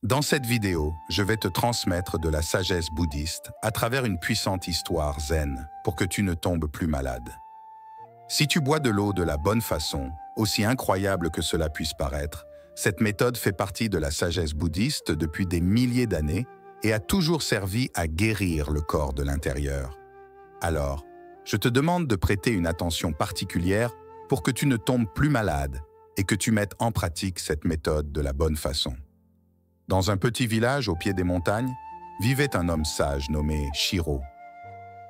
Dans cette vidéo, je vais te transmettre de la sagesse bouddhiste à travers une puissante histoire zen pour que tu ne tombes plus malade. Si tu bois de l'eau de la bonne façon, aussi incroyable que cela puisse paraître, cette méthode fait partie de la sagesse bouddhiste depuis des milliers d'années et a toujours servi à guérir le corps de l'intérieur. Alors, je te demande de prêter une attention particulière pour que tu ne tombes plus malade et que tu mettes en pratique cette méthode de la bonne façon. Dans un petit village au pied des montagnes, vivait un homme sage nommé Shiro.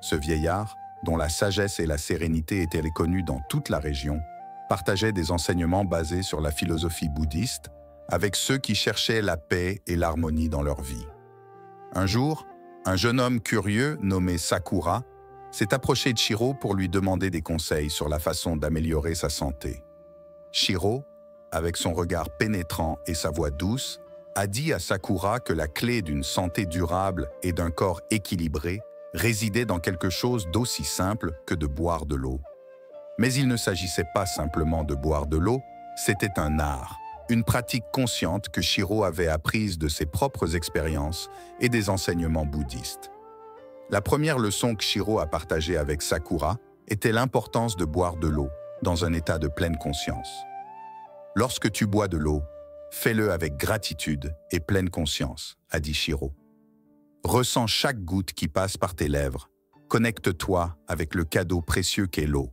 Ce vieillard, dont la sagesse et la sérénité étaient reconnues dans toute la région, partageait des enseignements basés sur la philosophie bouddhiste avec ceux qui cherchaient la paix et l'harmonie dans leur vie. Un jour, un jeune homme curieux nommé Sakura s'est approché de Shiro pour lui demander des conseils sur la façon d'améliorer sa santé. Shiro, avec son regard pénétrant et sa voix douce, a dit à Sakura que la clé d'une santé durable et d'un corps équilibré résidait dans quelque chose d'aussi simple que de boire de l'eau. Mais il ne s'agissait pas simplement de boire de l'eau, c'était un art, une pratique consciente que Shiro avait apprise de ses propres expériences et des enseignements bouddhistes. La première leçon que Shiro a partagée avec Sakura était l'importance de boire de l'eau dans un état de pleine conscience. Lorsque tu bois de l'eau, fais-le avec gratitude et pleine conscience, a dit Shiro. Ressens chaque goutte qui passe par tes lèvres. Connecte-toi avec le cadeau précieux qu'est l'eau.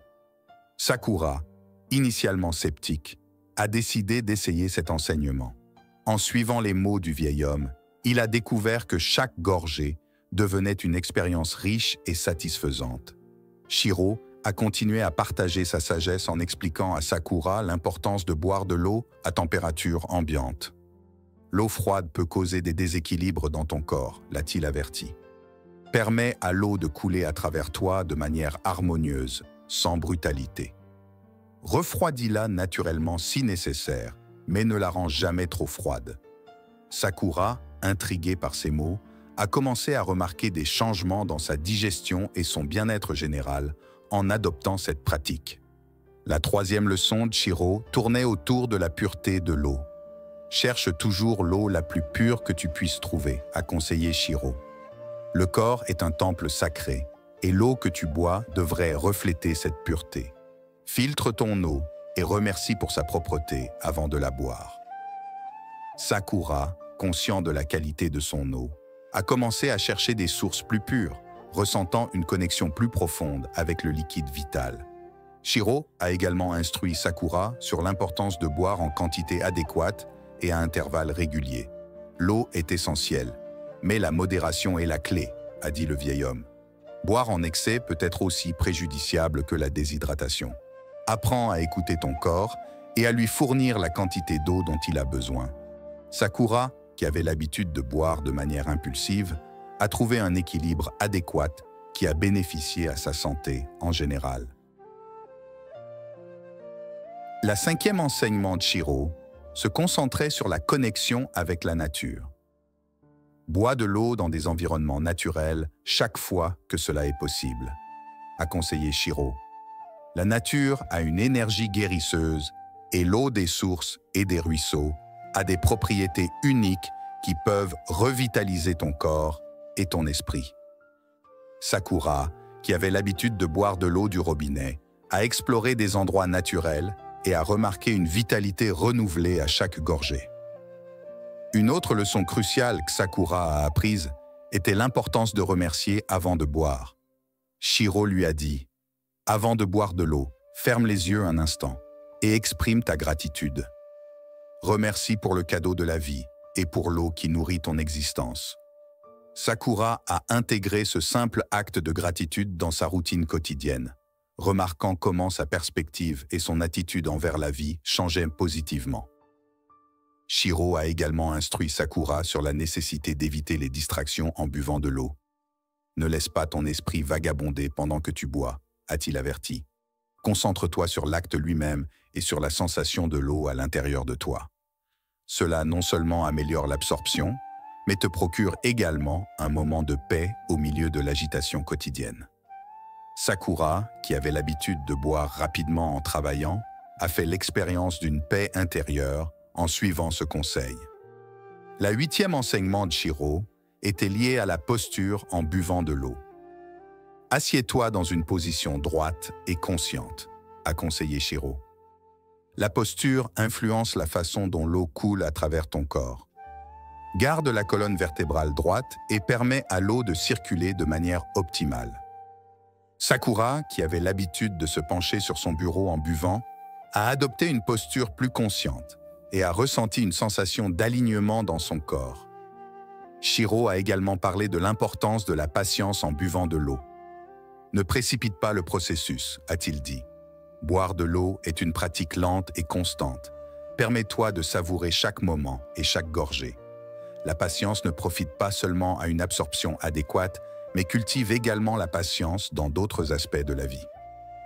Sakura, initialement sceptique, a décidé d'essayer cet enseignement. En suivant les mots du vieil homme, il a découvert que chaque gorgée devenait une expérience riche et satisfaisante. Shiro a continué à partager sa sagesse en expliquant à Sakura l'importance de boire de l'eau à température ambiante. L'eau froide peut causer des déséquilibres dans ton corps, l'a-t-il averti. Permets à l'eau de couler à travers toi de manière harmonieuse, sans brutalité. Refroidis-la naturellement si nécessaire, mais ne la rends jamais trop froide. Sakura, intrigué par ces mots, a commencé à remarquer des changements dans sa digestion et son bien-être général en adoptant cette pratique. La troisième leçon de Shiro tournait autour de la pureté de l'eau. Cherche toujours l'eau la plus pure que tu puisses trouver, a conseillé Shiro. Le corps est un temple sacré, et l'eau que tu bois devrait refléter cette pureté. Filtre ton eau et remercie pour sa propreté avant de la boire. Sakura, conscient de la qualité de son eau, a commencé à chercher des sources plus pures, ressentant une connexion plus profonde avec le liquide vital. Shiro a également instruit Sakura sur l'importance de boire en quantité adéquate et à intervalles réguliers. L'eau est essentielle, mais la modération est la clé, a dit le vieil homme. Boire en excès peut être aussi préjudiciable que la déshydratation. Apprends à écouter ton corps et à lui fournir la quantité d'eau dont il a besoin. Sakura, qui avait l'habitude de boire de manière impulsive, a trouvé un équilibre adéquat qui a bénéficié à sa santé en général. La cinquième enseignement de Shiro se concentrait sur la connexion avec la nature. Bois de l'eau dans des environnements naturels chaque fois que cela est possible, a conseillé Shiro. La nature a une énergie guérisseuse et l'eau des sources et des ruisseaux a des propriétés uniques qui peuvent revitaliser ton corps et ton esprit. Sakura, qui avait l'habitude de boire de l'eau du robinet, a exploré des endroits naturels et a remarqué une vitalité renouvelée à chaque gorgée. Une autre leçon cruciale que Sakura a apprise était l'importance de remercier avant de boire. Shiro lui a dit « Avant de boire de l'eau, ferme les yeux un instant et exprime ta gratitude. Remercie pour le cadeau de la vie et pour l'eau qui nourrit ton existence. » Sakura a intégré ce simple acte de gratitude dans sa routine quotidienne, remarquant comment sa perspective et son attitude envers la vie changeaient positivement. Shiro a également instruit Sakura sur la nécessité d'éviter les distractions en buvant de l'eau. « Ne laisse pas ton esprit vagabonder pendant que tu bois », a-t-il averti. « Concentre-toi sur l'acte lui-même et sur la sensation de l'eau à l'intérieur de toi. Cela non seulement améliore l'absorption, mais te procure également un moment de paix au milieu de l'agitation quotidienne. » Sakura, qui avait l'habitude de boire rapidement en travaillant, a fait l'expérience d'une paix intérieure en suivant ce conseil. La 8e enseignement de Shiro était lié à la posture en buvant de l'eau. Assieds-toi dans une position droite et consciente, a conseillé Shiro. La posture influence la façon dont l'eau coule à travers ton corps. Garde la colonne vertébrale droite et permet à l'eau de circuler de manière optimale. Sakura, qui avait l'habitude de se pencher sur son bureau en buvant, a adopté une posture plus consciente et a ressenti une sensation d'alignement dans son corps. Shiro a également parlé de l'importance de la patience en buvant de l'eau. Ne précipite pas le processus, a-t-il dit. Boire de l'eau est une pratique lente et constante. Permets-toi de savourer chaque moment et chaque gorgée. La patience ne profite pas seulement à une absorption adéquate, mais cultive également la patience dans d'autres aspects de la vie.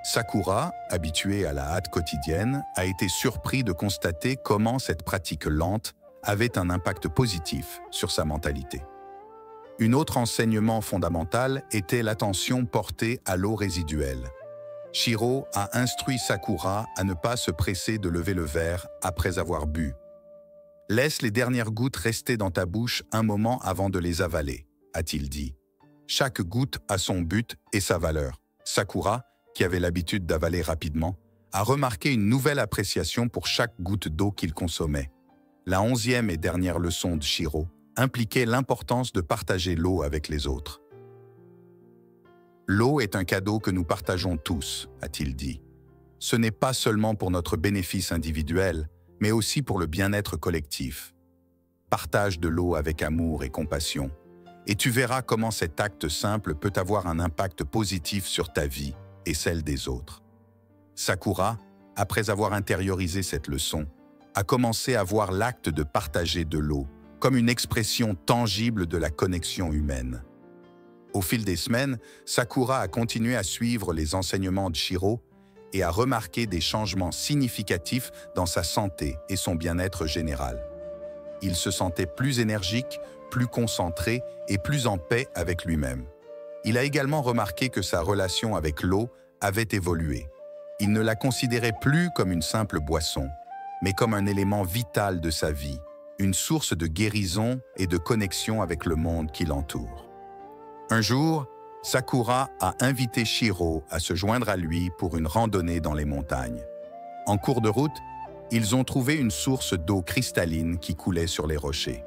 Sakura, habitué à la hâte quotidienne, a été surpris de constater comment cette pratique lente avait un impact positif sur sa mentalité. Un autre enseignement fondamental était l'attention portée à l'eau résiduelle. Shiro a instruit Sakura à ne pas se presser de lever le verre après avoir bu. Laisse les dernières gouttes rester dans ta bouche un moment avant de les avaler, a-t-il dit. Chaque goutte a son but et sa valeur. Sakura, qui avait l'habitude d'avaler rapidement, a remarqué une nouvelle appréciation pour chaque goutte d'eau qu'il consommait. La 11e et dernière leçon de Shiro impliquait l'importance de partager l'eau avec les autres. L'eau est un cadeau que nous partageons tous, a-t-il dit. Ce n'est pas seulement pour notre bénéfice individuel, mais aussi pour le bien-être collectif. Partage de l'eau avec amour et compassion, et tu verras comment cet acte simple peut avoir un impact positif sur ta vie et celle des autres. Sakura, après avoir intériorisé cette leçon, a commencé à voir l'acte de partager de l'eau comme une expression tangible de la connexion humaine. Au fil des semaines, Sakura a continué à suivre les enseignements de Shiro et a remarqué des changements significatifs dans sa santé et son bien-être général. Il se sentait plus énergique, plus concentré et plus en paix avec lui-même. Il a également remarqué que sa relation avec l'eau avait évolué. Il ne la considérait plus comme une simple boisson, mais comme un élément vital de sa vie, une source de guérison et de connexion avec le monde qui l'entoure. Un jour, Sakura a invité Shiro à se joindre à lui pour une randonnée dans les montagnes. En cours de route, ils ont trouvé une source d'eau cristalline qui coulait sur les rochers.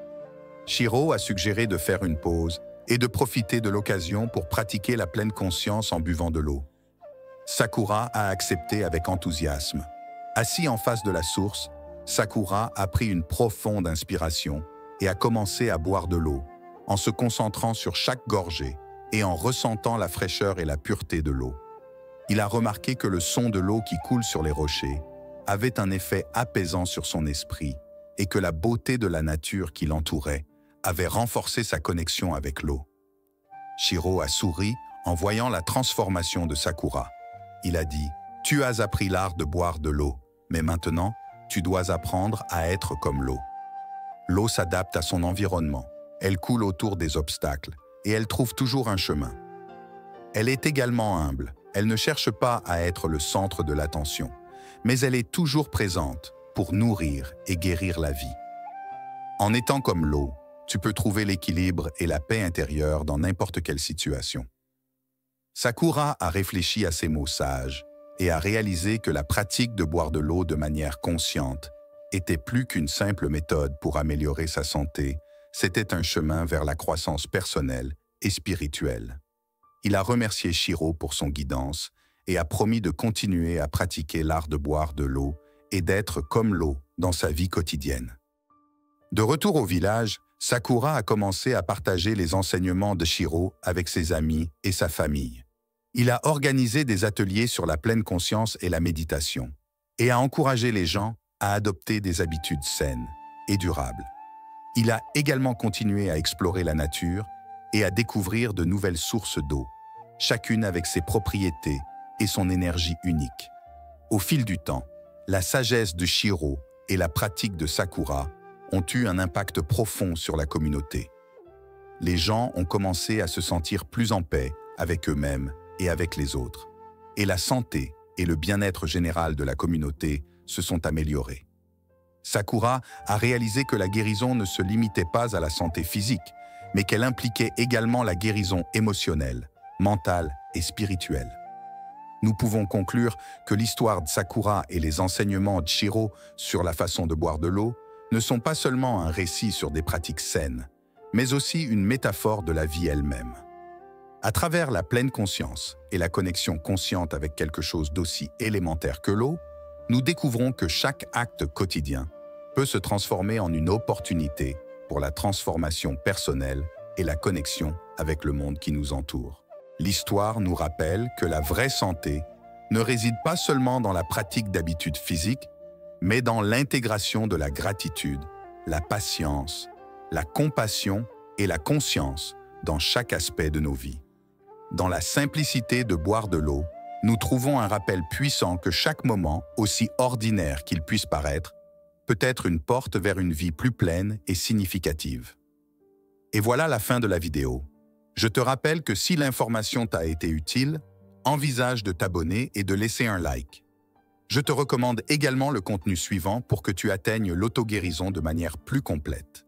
Shiro a suggéré de faire une pause et de profiter de l'occasion pour pratiquer la pleine conscience en buvant de l'eau. Sakura a accepté avec enthousiasme. Assis en face de la source, Sakura a pris une profonde inspiration et a commencé à boire de l'eau, en se concentrant sur chaque gorgée et en ressentant la fraîcheur et la pureté de l'eau. Il a remarqué que le son de l'eau qui coule sur les rochers avait un effet apaisant sur son esprit et que la beauté de la nature qui l'entourait avait renforcé sa connexion avec l'eau. Shiro a souri en voyant la transformation de Sakura. Il a dit « Tu as appris l'art de boire de l'eau, mais maintenant, tu dois apprendre à être comme l'eau. » L'eau s'adapte à son environnement. Elle coule autour des obstacles et elle trouve toujours un chemin. Elle est également humble. Elle ne cherche pas à être le centre de l'attention, mais elle est toujours présente pour nourrir et guérir la vie. En étant comme l'eau, tu peux trouver l'équilibre et la paix intérieure dans n'importe quelle situation. Sakura a réfléchi à ces mots sages et a réalisé que la pratique de boire de l'eau de manière consciente était plus qu'une simple méthode pour améliorer sa santé, c'était un chemin vers la croissance personnelle et spirituelle. Il a remercié Shiro pour son guidance et a promis de continuer à pratiquer l'art de boire de l'eau et d'être comme l'eau dans sa vie quotidienne. De retour au village, Sakura a commencé à partager les enseignements de Shiro avec ses amis et sa famille. Il a organisé des ateliers sur la pleine conscience et la méditation et a encouragé les gens à adopter des habitudes saines et durables. Il a également continué à explorer la nature et à découvrir de nouvelles sources d'eau, chacune avec ses propriétés et son énergie unique. Au fil du temps, la sagesse de Shiro et la pratique de Sakura ont eu un impact profond sur la communauté. Les gens ont commencé à se sentir plus en paix avec eux-mêmes et avec les autres, et la santé et le bien-être général de la communauté se sont améliorés. Sakura a réalisé que la guérison ne se limitait pas à la santé physique, mais qu'elle impliquait également la guérison émotionnelle, mentale et spirituelle. Nous pouvons conclure que l'histoire de Sakura et les enseignements de Shiro sur la façon de boire de l'eau ne sont pas seulement un récit sur des pratiques saines, mais aussi une métaphore de la vie elle-même. À travers la pleine conscience et la connexion consciente avec quelque chose d'aussi élémentaire que l'eau, nous découvrons que chaque acte quotidien peut se transformer en une opportunité pour la transformation personnelle et la connexion avec le monde qui nous entoure. L'histoire nous rappelle que la vraie santé ne réside pas seulement dans la pratique d'habitudes physiques, mais dans l'intégration de la gratitude, la patience, la compassion et la conscience dans chaque aspect de nos vies. Dans la simplicité de boire de l'eau, nous trouvons un rappel puissant que chaque moment, aussi ordinaire qu'il puisse paraître, peut être une porte vers une vie plus pleine et significative. Et voilà la fin de la vidéo. Je te rappelle que si l'information t'a été utile, envisage de t'abonner et de laisser un like. Je te recommande également le contenu suivant pour que tu atteignes l'auto-guérison de manière plus complète.